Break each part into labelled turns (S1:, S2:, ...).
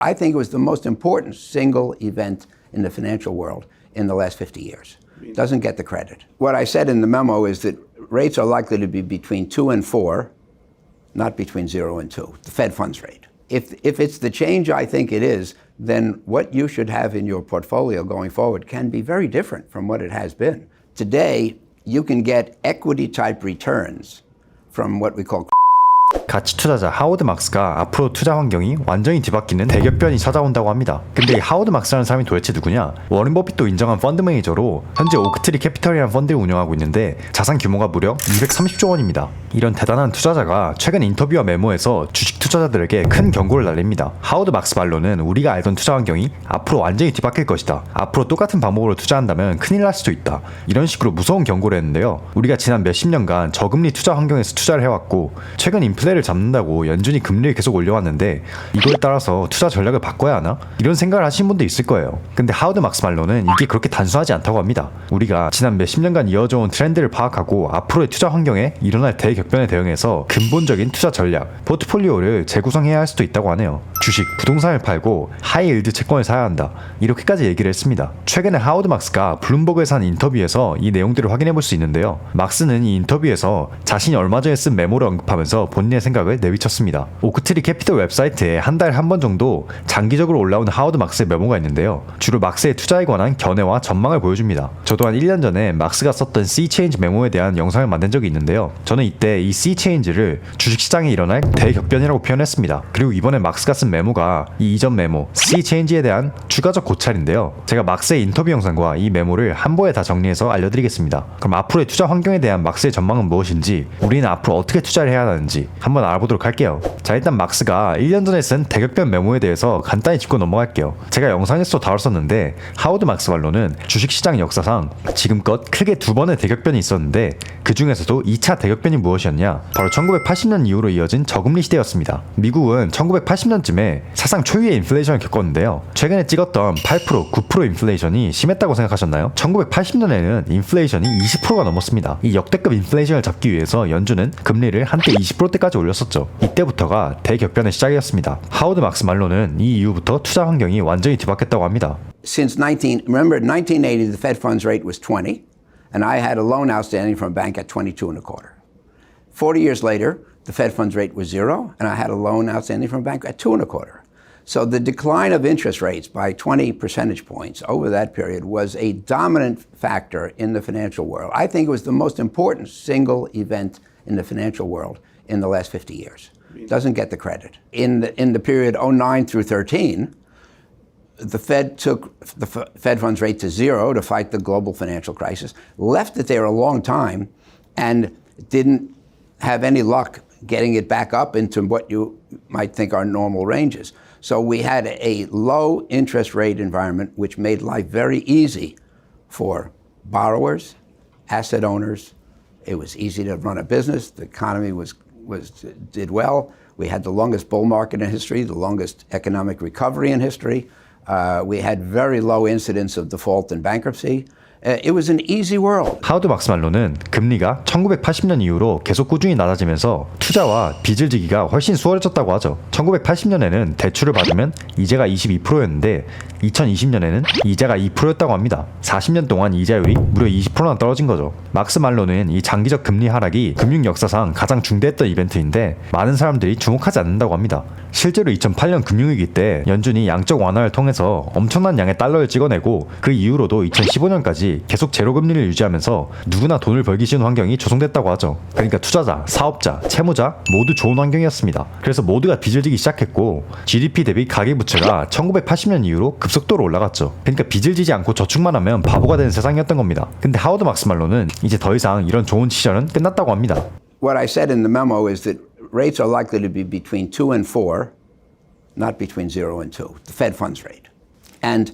S1: I think it was the most important single event in the financial world in the last 50 years. Doesn't get the credit. What I said in the memo is that rates are likely to be between 2 and 4, not between 0 and 2, the Fed funds rate. If it's the change I think it is, then what you should have in your portfolio going forward can be very different from what it has been. Today, you can get equity-type returns from what we call
S2: 가치 투자자 하워드 막스가 앞으로 투자 환경이 완전히 뒤바뀌는 대격변이 찾아온다고 합니다. 근데 이 하워드 막스라는 사람이 도대체 누구냐? 워런 버핏도 인정한 펀드 매니저로 현재 오크트리 캐피털이라는 펀드를 운영하고 있는데 자산 규모가 무려 230조 원입니다. 이런 대단한 투자자가 최근 인터뷰와 메모에서 주식 투자자들에게 큰 경고를 날립니다. 하워드 막스 말로는 우리가 알던 투자 환경이 앞으로 완전히 뒤바뀔 것이다. 앞으로 똑같은 방법으로 투자한다면 큰일 날 수도 있다. 이런 식으로 무서운 경고를 했는데요. 우리가 지난 몇십 년간 저금리 투자 환경에서 투자를 해왔고 최근 인플레를 잡는다고 연준이 금리를 계속 올려왔는데 이걸 따라서 투자 전략을 바꿔야 하나? 이런 생각을 하시는 분도 있을 거예요. 근데 하워드 막스 말로는 이게 그렇게 단순하지 않다고 합니다. 우리가 지난 몇십 년간 이어져온 트렌드를 파악하고 앞으로의 투자 환경에 일어날 대격변에 대응해서 근본적인 투자 전략, 포트폴리오를 재구성해야 할 수도 있다고 하네요. 주식, 부동산을 팔고 하이일드 채권을 사야 한다. 이렇게까지 얘기를 했습니다. 최근에 하워드 막스가 블룸버그에서 한 인터뷰에서 이 내용들을 확인해 볼 수 있는데요. 막스는 이 인터뷰에서 자신이 얼마 전에 쓴 메모를 언급하면서 본인의 생각을 내비쳤습니다. 오크트리 캐피털 웹사이트에 한 달에 한 번 정도 장기적으로 올라오는 하워드 막스의 메모가 있는데요. 주로 막스의 투자에 관한 견해와 전망을 보여줍니다. 저 또한 1년 전에 막스가 썼던 C 체인지 메모에 대한 영상을 만든 적이 있는데요. 저는 이때 이 C 체인지를 주식시장에 일어날 대격변이라고 표현했습니다. 그리고 이번에 막스가 쓴 메모가 이 이전 메모 C 체인지에 대한 추가적 고찰인데요. 제가 막스의 인터뷰 영상과 이 메모를 한 번에 다 정리해서 알려드리겠습니다. 그럼 앞으로의 투자 환경에 대한 막스의 전망은 무엇인지, 우리는 앞으로 어떻게 투자를 해야 하는지 한번 알아보도록 할게요. 자, 일단 막스가 1년 전에 쓴 대격변 메모에 대해서 간단히 짚고 넘어갈게요. 제가 영상에서도 다뤘었는데 하워드 막스 말로는 주식시장 역사상 지금껏 크게 두 번의 대격변이 있었는데 그 중에서도 2차 대격변이 무엇이었냐? 바로 1980년 이후로 이어진 저금리 시대였습니다. 미국은 1980년쯤에 사상 초유의 인플레이션을 겪었는데요. 최근에 찍었던 8%, 9% 인플레이션이 심했다고 생각하셨나요? 1980년에는 인플레이션이 20%가 넘었습니다. 이 역대급 인플레이션을 잡기 위해서 연준은 금리를 한때 20%대까지 올렸었죠. 이때부터가 대격변의 시작이었습니다. 하워드 막스 말로는 이 이후부터 투자 환경이 완전히 뒤바뀌었다고 합니다.
S1: Remember in 1980 the Fed funds rate was 20 and I had a loan outstanding from a bank at 22 and a quarter. 40 years later the Fed funds rate was 0 and I had a loan outstanding from a bank at 2 and a quarter. So the decline of interest rates by 20 percentage points over that period was a dominant factor in the financial world. I think it was the most important single event in the financial world in the last 50 years. Doesn't get the credit. In the period 09 through 13, the Fed took the Fed funds rate to 0 to fight the global financial crisis, left it there a long time, and didn't have any luck getting it back up into what you might think are normal ranges. So we had a low interest rate environment which made life very easy for borrowers, asset owners. It was easy to run a business. The economy did well. We had the longest bull market in history, the longest economic recovery in history. We had very low incidence of default and bankruptcy. It was an easy world.
S2: 하워드 막스 말로는 금리가 1980년 이후로 계속 꾸준히 낮아지면서 투자와 빚을 지기가 훨씬 수월해졌다고 하죠. 1980년에는 대출을 받으면 이자가 22%였는데 2020년에는 이자가 2%였다고 합니다. 40년 동안 이자율이 무려 20%나 떨어진 거죠. 막스 말로는 이 장기적 금리 하락이 금융 역사상 가장 중대했던 이벤트인데 많은 사람들이 주목하지 않는다고 합니다. 실제로 2008년 금융위기 때 연준이 양적 완화를 통해서 엄청난 양의 달러를 찍어내고 그 이후로도 2015년까지 계속 제로 금리를 유지하면서 누구나 돈을 벌기 쉬운 환경이 조성됐다고 하죠. 그러니까 투자자, 사업자, 채무자 모두 좋은 환경이었습니다. 그래서 모두가 빚을 지기 시작했고 GDP 대비 가계부채가 1980년 이후로 급속도로 올라갔죠. 그러니까 빚을 지지 않고 저축만 하면 바보가 되는 세상이었던 겁니다. 근데 하워드 막스 말로는 이제 더 이상 이런 좋은 시절은 끝났다고 합니다.
S1: What I said in the memo is that rates are likely to be between 2 and 4, not between 0 and 2, the Fed funds rate. And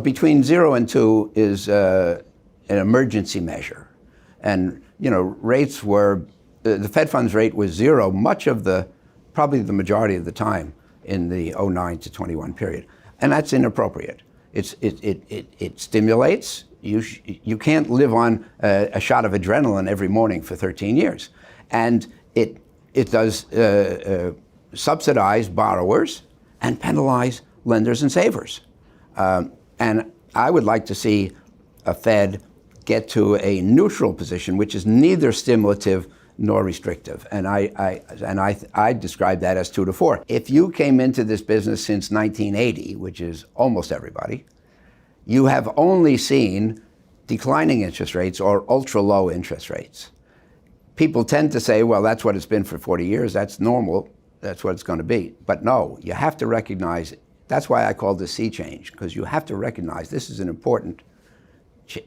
S1: between 0 and 2 is an emergency measure. And, rates were, the Fed funds rate was 0 probably the majority of the time in the 09 to 21 period. And that's inappropriate. It stimulates. You can't live on a shot of adrenaline every morning for 13 years. And it does subsidize borrowers and penalize lenders and savers. And I would like to see a Fed get to a neutral position, which is neither stimulative nor restrictive. And I describe that as 2 to 4. If you came into this business since 1980, which is almost everybody, you have only seen declining interest rates or ultra low interest rates. People tend to say, well, that's what it's been for 40 years. That's normal. That's what it's going to be. But no, you have to recognize, that's why I call this sea change, because you have to recognize this is an important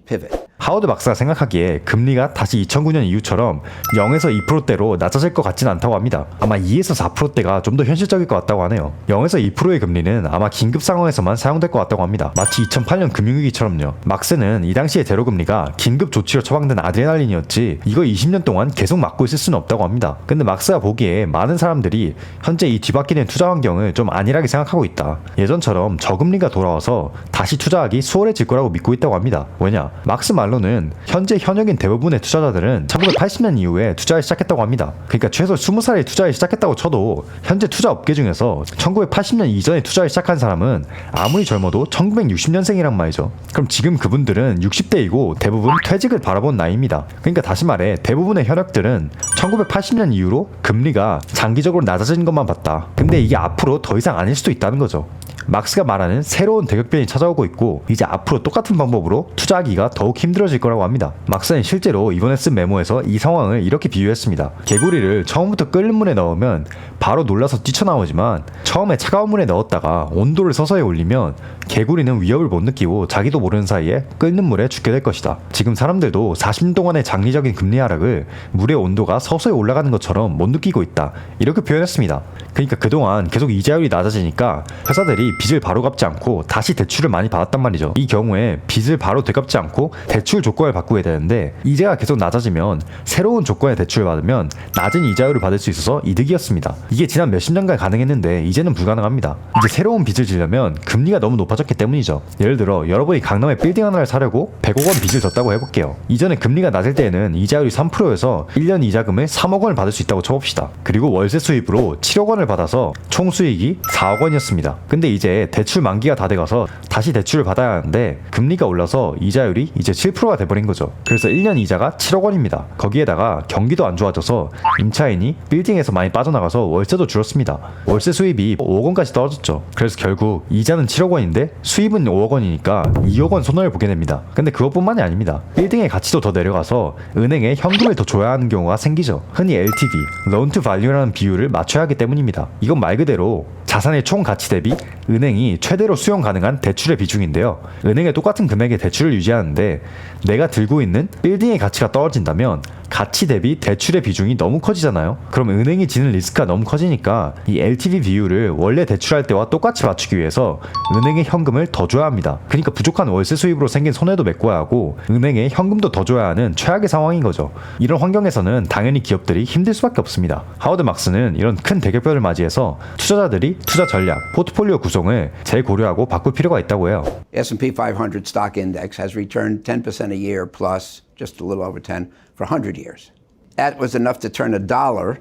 S1: pivot.
S2: 하워드 박사가 생각하기에 금리가 다시 2009년 이후처럼 0에서 2%대로 낮아질 것 같진 않다고 합니다. 아마 2에서 4%대가 좀 더 현실적일 것 같다고 하네요. 0에서 2%의 금리는 아마 긴급 상황에서만 사용될 것 같다고 합니다. 마치 2008년 금융위기처럼요. 막스는 이 당시의 제로금리가 긴급 조치로 처방된 아드레날린이었지 이거 20년 동안 계속 막고 있을 수는 없다고 합니다. 근데 막스가 보기에 많은 사람들이 현재 이 뒤바뀌는 투자 환경을 좀 안일하게 생각하고 있다. 예전처럼 저금리가 돌아와서 다시 투자하기 수월해질 거라고 믿고 있다고 합니다. 왜냐? 막스 말로는 현재 현역인 대부분의 투자자들은 1980년 이후에 투자를 시작했다고 합니다. 그러니까 최소 20살에 투자를 시작했다고 쳐도 현재 투자 업계 중에서 1980년 이전에 투자를 시작한 사람은 아무리 젊어도 1960년생이란 말이죠. 그럼 지금 그분들은 60대이고 대부분 퇴직을 바라본 나이입니다. 그러니까 다시 말해 대부분의 현역들은 1980년 이후로 금리가 장기적으로 낮아진 것만 봤다. 근데 이게 앞으로 더 이상 아닐 수도 있다는 거죠. 막스가 말하는 새로운 대격변이 찾아오고 있고 이제 앞으로 똑같은 방법으로 투자하기가 더욱 힘들어질 거라고 합니다. 막스는 실제로 이번에 쓴 메모에서 이 상황을 이렇게 비유했습니다. 개구리를 처음부터 끓는 물에 넣으면 바로 놀라서 뛰쳐나오지만 처음에 차가운 물에 넣었다가 온도를 서서히 올리면 개구리는 위협을 못 느끼고 자기도 모르는 사이에 끓는 물에 죽게 될 것이다. 지금 사람들도 40년 동안의 장기적인 금리 하락을 물의 온도가 서서히 올라가는 것처럼 못 느끼고 있다. 이렇게 표현했습니다. 그러니까 그동안 계속 이자율이 낮아지니까 회사들이 빚을 바로 갚지 않고 다시 대출을 많이 받았단 말이죠. 이 경우에 빚을 바로 되갚지 않고 대출 조건을 바꾸게 되는데 이자가 계속 낮아지면 새로운 조건의 대출을 받으면 낮은 이자율을 받을 수 있어서 이득이었습니다. 이게 지난 몇십 년간 가능했는데 이제는 불가능합니다. 이제 새로운 빚을 지려면 금리가 너무 높아졌기 때문이죠. 예를 들어 여러분이 강남에 빌딩 하나를 사려고 100억 원 빚을 졌다고 해볼게요. 이전에 금리가 낮을 때에는 이자율이 3%여서 1년 이자금을 3억 원을 받을 수 있다고 쳐봅시다. 그리고 월세 수입으로 7억 원을 받아서 총 수익이 4억 원이었습니다. 근데 이제 대출 만기가 다 돼가서 다시 대출을 받아야 하는데 금리가 올라서 이자율이 이제 7%가 돼버린 거죠. 그래서 1년 이자가 7억 원입니다. 거기에다가 경기도 안 좋아져서 임차인이 빌딩에서 많이 빠져나가서 월세도 줄었습니다. 월세 수입이 5억 원까지 떨어졌죠. 그래서 결국 이자는 7억 원인데 수입은 5억 원이니까 2억 원 손해를 보게 됩니다. 근데 그것뿐만이 아닙니다. 빌딩의 가치도 더 내려가서 은행에 현금을 더 줘야 하는 경우가 생기죠. 흔히 LTV, Loan to Value라는 비율을 맞춰야 하기 때문입니다. 이건 말 그대로 자산의 총 가치 대비 은행이 최대로 수용 가능한 대출의 비중인데요. 은행에 똑같은 금액의 대출을 유지하는데 내가 들고 있는 빌딩의 가치가 떨어진다면 가치 대비 대출의 비중이 너무 커지잖아요. 그럼 은행이 지는 리스크가 너무 커지니까 이 LTV 비율을 원래 대출할 때와 똑같이 맞추기 위해서 은행에 현금을 더 줘야 합니다. 그러니까 부족한 월세 수입으로 생긴 손해도 메꿔야 하고 은행에 현금도 더 줘야 하는 최악의 상황인 거죠. 이런 환경에서는 당연히 기업들이 힘들 수밖에 없습니다. 하워드 막스는 이런 큰 대격변을 맞이해서 투자자들이 투자 전략, 포트폴리오 구성을 재고려하고 바꿀 필요가 있다고 해요.
S1: S&P 500 stock index has returned 10% a year plus, just a little over 10, for 100 years. That was enough to turn $1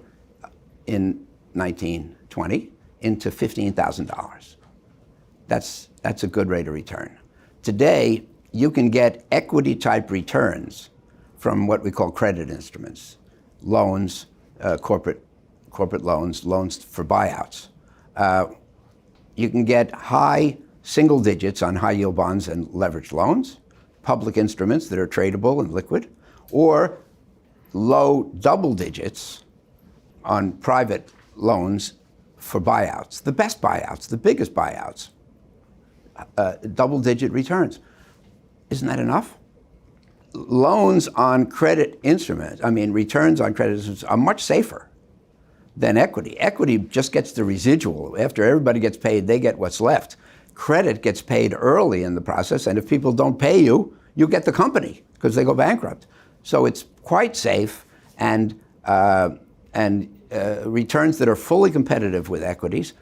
S1: in 1920 into $15,000. That's a good rate of return. Today, you can get equity-type returns from what we call credit instruments, loans, corporate loans, loans for buyouts. You can get high single digits on high-yield bonds and leveraged loans, public instruments that are tradable and liquid, or low double digits on private loans for buyouts. The best buyouts, the biggest buyouts, double-digit returns. Isn't that enough? Loans on credit instruments, returns on credit instruments are much safer than equity. Equity just gets the residual. After everybody gets paid, they get what's left. Credit gets paid early in the process, and if people don't pay you, you get the company because they go bankrupt. So it's quite safe and returns that are fully competitive with equities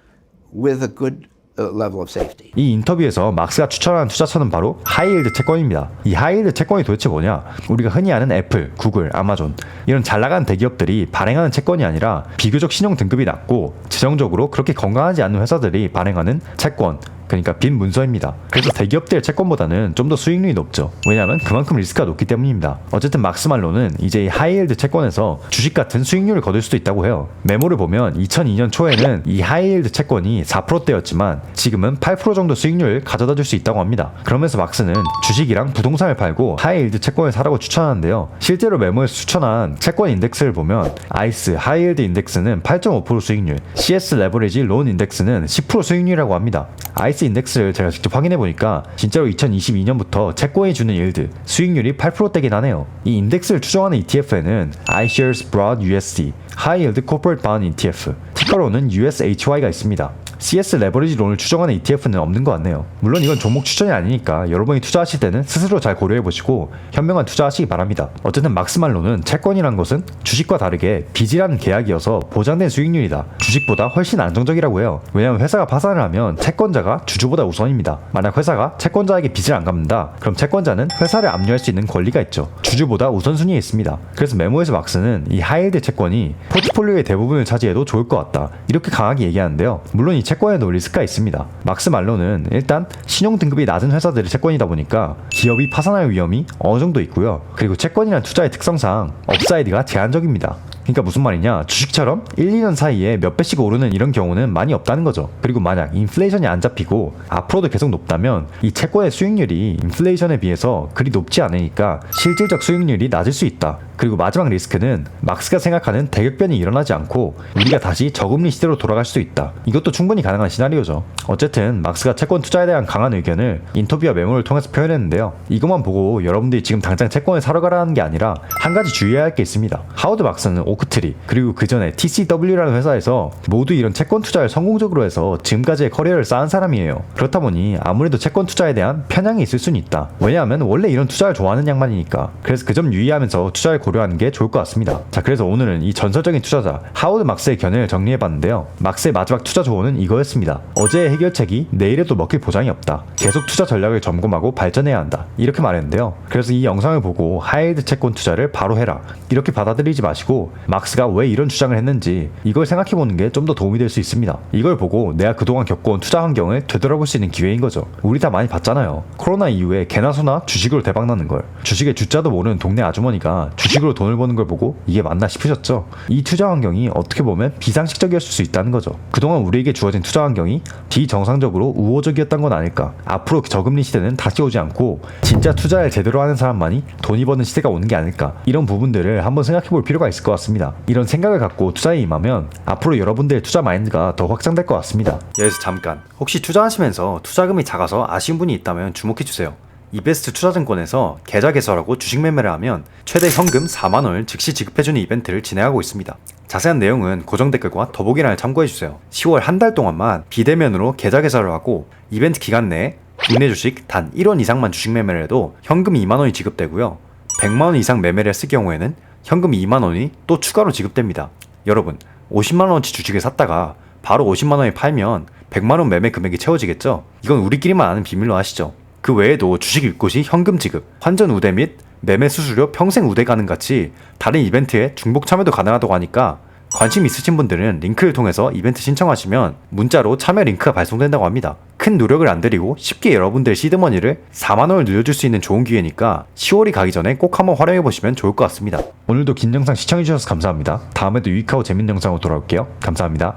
S1: with a good level of safety.
S2: 이 인터뷰에서 막스가 추천하는 투자처는 바로 하이힐드 채권입니다. 이 하이힐드 채권이 도대체 뭐냐? 우리가 흔히 아는 애플, 구글, 아마존 이런 잘 나가는 대기업들이 발행하는 채권이 아니라 비교적 신용 등급이 낮고 재정적으로 그렇게 건강하지 않은 회사들이 발행하는 채권, 그러니까 빈 문서입니다. 그래서 대기업들의 채권보다는 좀 더 수익률이 높죠. 왜냐하면 그만큼 리스크가 높기 때문입니다. 어쨌든 막스 말로는 이제 이 하이힐드 채권에서 주식 같은 수익률을 거둘 수도 있다고 해요. 메모를 보면 2002년 초에는 이 하이힐드 채권이 4%대였지만 지금은 8% 정도 수익률을 가져다 줄 수 있다고 합니다. 그러면서 막스는 주식이랑 부동산을 팔고 하이힐드 채권을 사라고 추천하는데요. 실제로 메모에서 추천한 채권 인덱스를 보면 아이스 하이힐드 인덱스는 8.5% 수익률, CS 레버리지 론 인덱스는 10% 수익률이라고 합니다. 아이스 인덱스를 제가 직접 확인해 보니까 진짜로 2022년부터 채권이 주는 일드 수익률이 8%대긴 하네요. 이 인덱스를 추정하는 ETF에는 iShares Broad USD High Yield Corporate Bond ETF, 티커로는 USHY가 있습니다. CS 레버리지 론을 추정하는 ETF는 없는 것 같네요. 물론 이건 종목 추천이 아니니까 여러분이 투자하실 때는 스스로 잘 고려해보시고 현명한 투자하시기 바랍니다. 어쨌든 막스 말로는 채권이란 것은 주식과 다르게 빚이라는 계약이어서 보장된 수익률이다. 주식보다 훨씬 안정적이라고 해요. 왜냐하면 회사가 파산을 하면 채권자가 주주보다 우선입니다. 만약 회사가 채권자에게 빚을 안 갚는다, 그럼 채권자는 회사를 압류할 수 있는 권리가 있죠. 주주보다 우선순위에 있습니다. 그래서 메모에서 막스는 이 하이힐드 채권이 포트폴리오의 대부분을 차지해도 좋을 것 같다, 이렇게 강하게 얘기하는데요. 물론 이 채권에도 리스크가 있습니다. 막스 말로는 일단 신용 등급이 낮은 회사들의 채권이다 보니까 기업이 파산할 위험이 어느 정도 있고요. 그리고 채권이란 투자의 특성상 업사이드가 제한적입니다. 그러니까 무슨 말이냐, 주식처럼 1, 2년 사이에 몇 배씩 오르는 이런 경우는 많이 없다는 거죠. 그리고 만약 인플레이션이 안 잡히고 앞으로도 계속 높다면 이 채권의 수익률이 인플레이션에 비해서 그리 높지 않으니까 실질적 수익률이 낮을 수 있다. 그리고 마지막 리스크는 막스가 생각하는 대격변이 일어나지 않고 우리가 다시 저금리 시대로 돌아갈 수 있다. 이것도 충분히 가능한 시나리오죠. 어쨌든 막스가 채권 투자에 대한 강한 의견을 인터뷰와 메모를 통해서 표현했는데요. 이것만 보고 여러분들이 지금 당장 채권을 사러 가라는 게 아니라 한 가지 주의해야 할 게 있습니다. 하워드 막스는 오크트리 그리고 그 전에 TCW라는 회사에서 모두 이런 채권 투자를 성공적으로 해서 지금까지의 커리어를 쌓은 사람이에요. 그렇다 보니 아무래도 채권 투자에 대한 편향이 있을 수는 있다. 왜냐하면 원래 이런 투자를 좋아하는 양반이니까. 그래서 그 점 유의하면서 투자를 고려하는 게 좋을 것 같습니다. 자, 그래서 오늘은 이 전설적인 투자자 하워드 막스의 견해를 정리해봤는데요. 막스의 마지막 투자 조언은 이거였습니다. 어제의 해결책이 내일에도 먹힐 보장이 없다. 계속 투자 전략을 점검하고 발전해야 한다, 이렇게 말했는데요. 그래서 이 영상을 보고 하이힐드 채권 투자를 바로 해라, 이렇게 받아들이지 마시고 막스가 왜 이런 주장을 했는지 이걸 생각해보는 게 좀 더 도움이 될 수 있습니다. 이걸 보고 내가 그동안 겪어온 투자 환경을 되돌아볼 수 있는 기회인 거죠. 우리 다 많이 봤잖아요. 코로나 이후에 개나 소나 주식으로 대박나는 걸. 주식의 주자도 모르는 동네 아주머니가 주식으로 돈을 버는 걸 보고 이게 맞나 싶으셨죠? 이 투자 환경이 어떻게 보면 비상식적이었을 수 있다는 거죠. 그동안 우리에게 주어진 투자 환경이 비정상적으로 우호적이었던 건 아닐까. 앞으로 저금리 시대는 다시 오지 않고 진짜 투자를 제대로 하는 사람만이 돈이 버는 시대가 오는 게 아닐까. 이런 부분들을 한번 생각해 볼 필요가 있을 것 같습니다. 이런 생각을 갖고 투자에 임하면 앞으로 여러분들의 투자 마인드가 더 확장될 것 같습니다. 여기서 잠깐, 혹시 투자하시면서 투자금이 작아서 아쉬운 분이 있다면 주목해주세요. 이베스트 투자증권에서 계좌 개설하고 주식 매매를 하면 최대 현금 4만원을 즉시 지급해주는 이벤트를 진행하고 있습니다. 자세한 내용은 고정 댓글과 더보기란을 참고해주세요. 10월 한 달 동안만 비대면으로 계좌 개설을 하고 이벤트 기간 내에 국내 주식 단 1원 이상만 주식 매매를 해도 현금 2만원이 지급되고요. 100만원 이상 매매를 했을 경우에는 현금 2만원이 또 추가로 지급됩니다. 여러분, 50만원어치 주식을 샀다가 바로 50만원에 팔면 100만원 매매 금액이 채워지겠죠? 이건 우리끼리만 아는 비밀로 아시죠? 그 외에도 주식 입고시 현금 지급, 환전 우대 및 매매 수수료 평생 우대 가능 같이 다른 이벤트에 중복 참여도 가능하다고 하니까 관심 있으신 분들은 링크를 통해서 이벤트 신청하시면 문자로 참여 링크가 발송된다고 합니다. 큰 노력을 안 들이고 쉽게 여러분들의 시드머니를 4만원을 늘려줄 수 있는 좋은 기회니까 10월이 가기 전에 꼭 한번 활용해보시면 좋을 것 같습니다. 오늘도 긴 영상 시청해주셔서 감사합니다. 다음에도 유익하고 재밌는 영상으로 돌아올게요. 감사합니다.